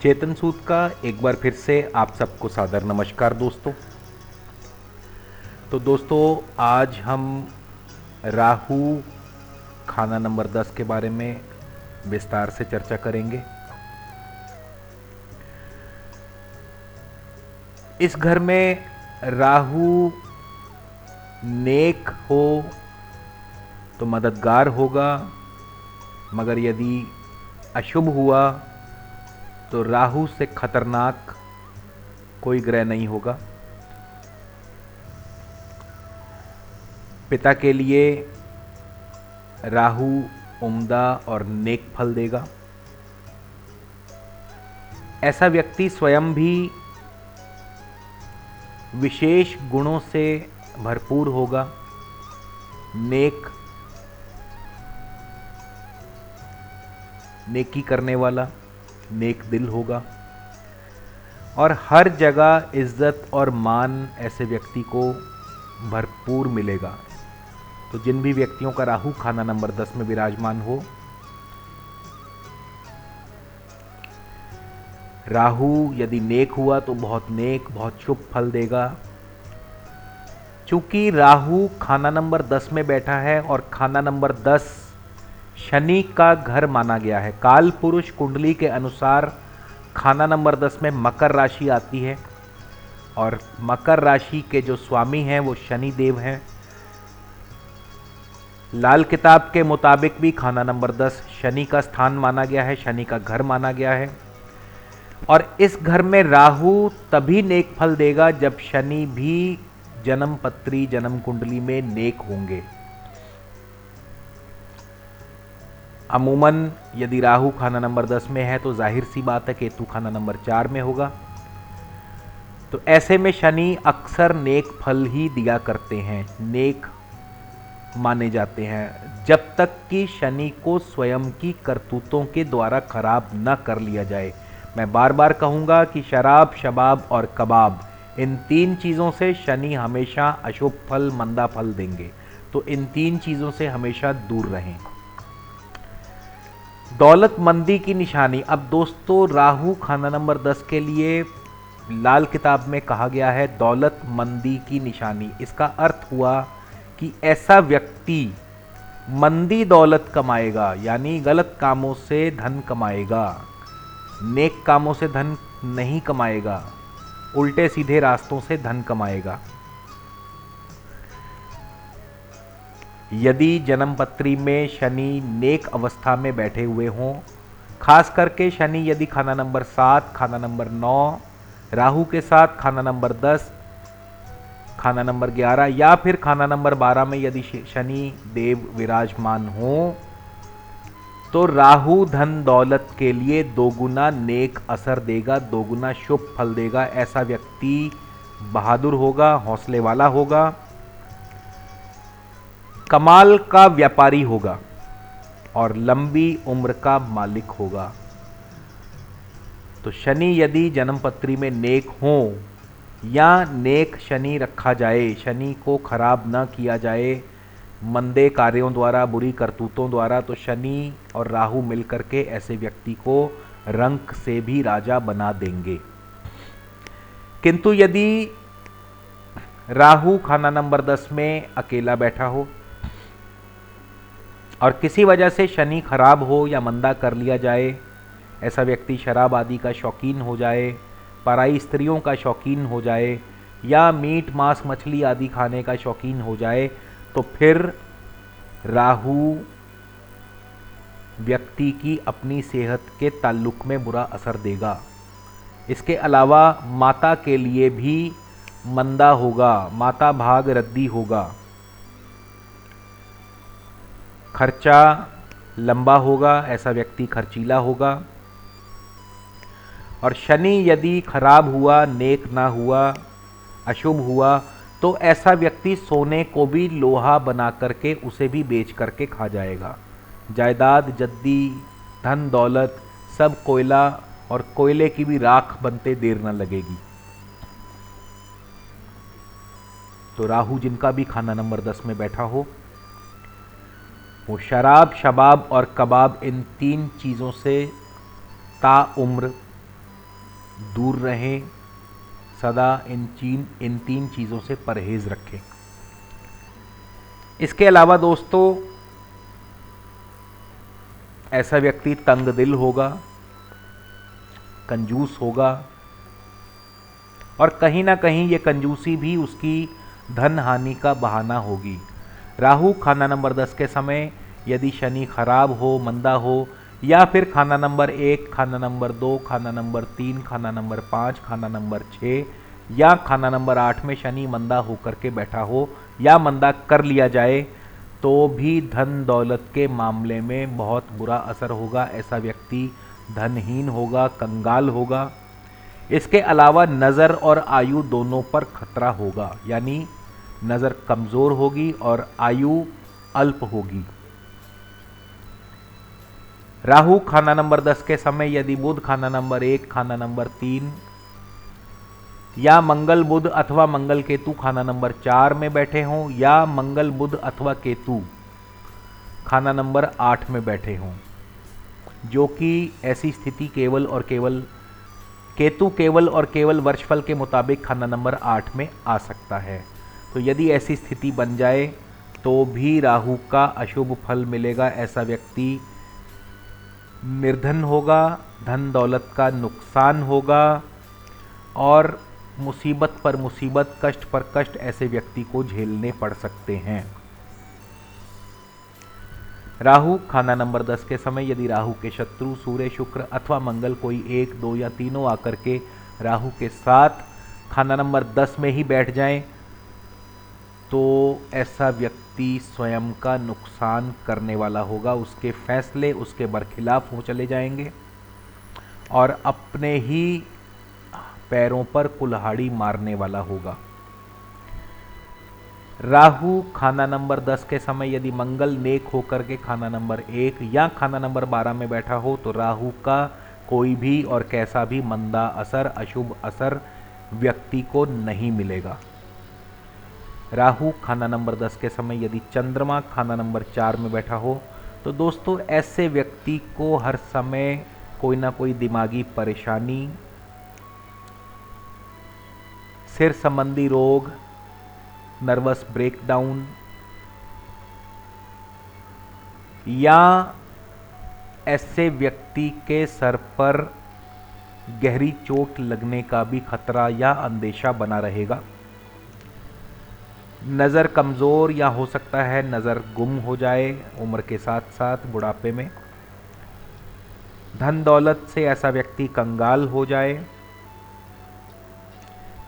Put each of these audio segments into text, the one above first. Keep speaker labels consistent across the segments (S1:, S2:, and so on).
S1: चेतन सूद का एक बार फिर से आप सबको सादर नमस्कार दोस्तों। तो दोस्तों आज हम राहु खाना नंबर 10 के बारे में विस्तार से चर्चा करेंगे। इस घर में राहु नेक हो तो मददगार होगा, मगर यदि अशुभ हुआ तो राहु से खतरनाक कोई ग्रह नहीं होगा। पिता के लिए राहु उम्दा और नेक फल देगा। ऐसा व्यक्ति स्वयं भी विशेष गुणों से भरपूर होगा, नेकी करने वाला, नेक दिल होगा और हर जगह इज्जत और मान ऐसे व्यक्ति को भरपूर मिलेगा। तो जिन भी व्यक्तियों का राहु खाना नंबर 10 में विराजमान हो, राहु यदि नेक हुआ तो बहुत नेक, बहुत शुभ फल देगा। चूंकि राहु खाना नंबर 10 में बैठा है और खाना नंबर 10 शनि का घर माना गया है। काल पुरुष कुंडली के अनुसार खाना नंबर 10 में मकर राशि आती है और मकर राशि के जो स्वामी हैं वो शनि देव हैं। लाल किताब के मुताबिक भी खाना नंबर 10 शनि का स्थान माना गया है, शनि का घर माना गया है। और इस घर में राहु तभी नेक फल देगा जब शनि भी जन्म पत्री जन्म कुंडली में नेक होंगे। अमूमन यदि राहु खाना नंबर 10 में है तो जाहिर सी बात है केतु खाना नंबर 4 में होगा। तो ऐसे में शनि अक्सर नेक फल ही दिया करते हैं, नेक माने जाते हैं, जब तक कि शनि को स्वयं की करतूतों के द्वारा खराब न कर लिया जाए। मैं बार बार कहूँगा कि शराब, शबाब और कबाब, इन 3 चीज़ों से शनि हमेशा अशुभ फल, मंदा फल देंगे। तो इन 3 चीज़ों से हमेशा दूर रहें। दौलतमंदी की निशानी। अब दोस्तों राहु खाना नंबर 10 के लिए लाल किताब में कहा गया है दौलतमंदी की निशानी। इसका अर्थ हुआ कि ऐसा व्यक्ति मंदी दौलत कमाएगा, यानी गलत कामों से धन कमाएगा, नेक कामों से धन नहीं कमाएगा, उल्टे सीधे रास्तों से धन कमाएगा। यदि जन्म पत्री में शनि नेक अवस्था में बैठे हुए हों, खास करके शनि यदि खाना नंबर 7, खाना नंबर 9, राहु के साथ खाना नंबर 10, खाना नंबर 11 या फिर खाना नंबर 12 में यदि शनि देव विराजमान हो तो राहु धन दौलत के लिए दोगुना नेक असर देगा, दोगुना शुभ फल देगा। ऐसा व्यक्ति बहादुर होगा, हौसले वाला होगा, कमाल का व्यापारी होगा और लंबी उम्र का मालिक होगा। तो शनि यदि जन्म पत्री में नेक हो या नेक शनि रखा जाए, शनि को खराब न किया जाए मंदे कार्यों द्वारा, बुरी करतूतों द्वारा, तो शनि और राहु मिलकर के ऐसे व्यक्ति को रंक से भी राजा बना देंगे। किंतु यदि राहु खाना नंबर 10 में अकेला बैठा हो और किसी वजह से शनि खराब हो या मंदा कर लिया जाए, ऐसा व्यक्ति शराब आदि का शौकीन हो जाए, पराई स्त्रियों का शौकीन हो जाए या मीट मांस मछली आदि खाने का शौकीन हो जाए, तो फिर राहु व्यक्ति की अपनी सेहत के ताल्लुक में बुरा असर देगा। इसके अलावा माता के लिए भी मंदा होगा, माता भाग रद्दी होगा, खर्चा लंबा होगा, ऐसा व्यक्ति खर्चीला होगा। और शनि यदि खराब हुआ, नेक ना हुआ, अशुभ हुआ, तो ऐसा व्यक्ति सोने को भी लोहा बना करके उसे भी बेच करके खा जाएगा। जायदाद, जद्दी, धन दौलत सब कोयला और कोयले की भी राख बनते देर न लगेगी। तो राहु जिनका भी खाना नंबर 10 में बैठा हो, वो शराब, शबाब और कबाब, इन 3 चीज़ों से ताउम्र दूर रहें, सदा इन तीन चीज़ों से परहेज़ रखें। इसके अलावा दोस्तों, ऐसा व्यक्ति तंग दिल होगा, कंजूस होगा, और कहीं ना कहीं ये कंजूसी भी उसकी धन हानि का बहाना होगी। राहु खाना नंबर 10 के समय यदि शनि खराब हो, मंदा हो, या फिर खाना नंबर 1, खाना नंबर 2, खाना नंबर 3, खाना नंबर 5, खाना नंबर 6 या खाना नंबर 8 में शनि मंदा होकर के बैठा हो या मंदा कर लिया जाए, तो भी धन दौलत के मामले में बहुत बुरा असर होगा। ऐसा व्यक्ति धनहीन होगा, कंगाल होगा। इसके अलावा नज़र और आयु दोनों पर खतरा होगा, यानी नज़र कमज़ोर होगी और आयु अल्प होगी। राहु खाना नंबर 10 के समय यदि बुध खाना नंबर 1, खाना नंबर 3 या मंगल बुध अथवा मंगल केतु खाना नंबर 4 में बैठे हों, या मंगल बुध अथवा केतु खाना नंबर 8 में बैठे हों, जो कि ऐसी स्थिति केतु केवल और केवल वर्षफल के मुताबिक खाना नंबर 8 में आ सकता है। तो यदि ऐसी स्थिति बन जाए तो भी राहु का अशुभ फल मिलेगा। ऐसा व्यक्ति निर्धन होगा, धन दौलत का नुकसान होगा, और मुसीबत पर मुसीबत, कष्ट पर कष्ट ऐसे व्यक्ति को झेलने पड़ सकते हैं। राहु खाना नंबर 10 के समय यदि राहु के शत्रु सूर्य, शुक्र अथवा मंगल कोई 1, 2 या तीनों आकर के राहु के साथ खाना नंबर 10 में ही बैठ जाएं, तो ऐसा व्यक्ति स्वयं का नुकसान करने वाला होगा। उसके फैसले उसके बरखिलाफ हो चले जाएंगे और अपने ही पैरों पर कुल्हाड़ी मारने वाला होगा। राहु खाना नंबर 10 के समय यदि मंगल नेक होकर के खाना नंबर 1 या खाना नंबर 12 में बैठा हो, तो राहु का कोई भी और कैसा भी मंदा असर, अशुभ असर व्यक्ति को नहीं मिलेगा। राहु खाना नंबर 10 के समय यदि चंद्रमा खाना नंबर 4 में बैठा हो, तो दोस्तों ऐसे व्यक्ति को हर समय कोई ना कोई दिमागी परेशानी, सिर संबंधी रोग, नर्वस ब्रेकडाउन या ऐसे व्यक्ति के सर पर गहरी चोट लगने का भी खतरा या अंदेशा बना रहेगा। नज़र कमज़ोर या हो सकता है नज़र गुम हो जाए उम्र के साथ साथ बुढ़ापे में। धन दौलत से ऐसा व्यक्ति कंगाल हो जाए,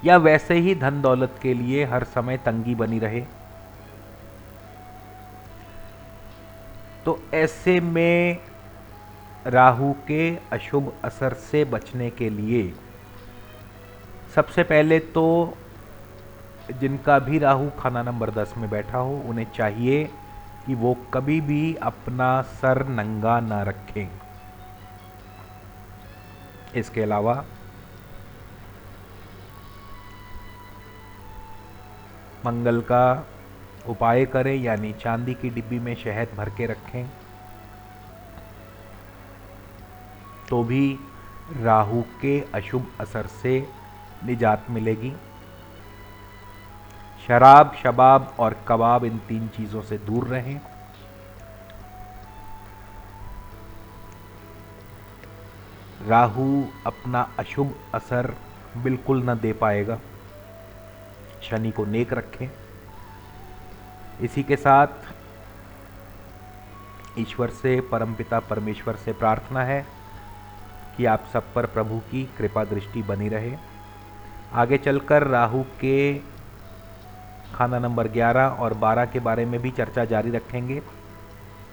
S1: या वैसे ही धन दौलत के लिए हर समय तंगी बनी रहे। तो ऐसे में राहु के अशुभ असर से बचने के लिए सबसे पहले तो जिनका भी राहु खाना नंबर 10 में बैठा हो, उन्हें चाहिए कि वो कभी भी अपना सर नंगा ना रखें। इसके अलावा मंगल का उपाय करें, यानी चांदी की डिब्बी में शहद भर के रखें, तो भी राहु के अशुभ असर से निजात मिलेगी। शराब, शबाब और कबाब, इन 3 चीज़ों से दूर रहें। राहु अपना अशुभ असर बिल्कुल न दे पाएगा। शनि को नेक रखें। इसी के साथ ईश्वर से, परमपिता परमेश्वर से प्रार्थना है कि आप सब पर प्रभु की कृपा दृष्टि बनी रहे। आगे चलकर राहु के खाना नंबर 11 और 12 के बारे में भी चर्चा जारी रखेंगे।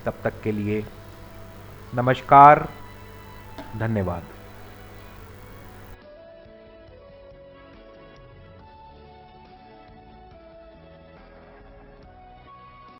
S1: तब तक के लिए नमस्कार, धन्यवाद।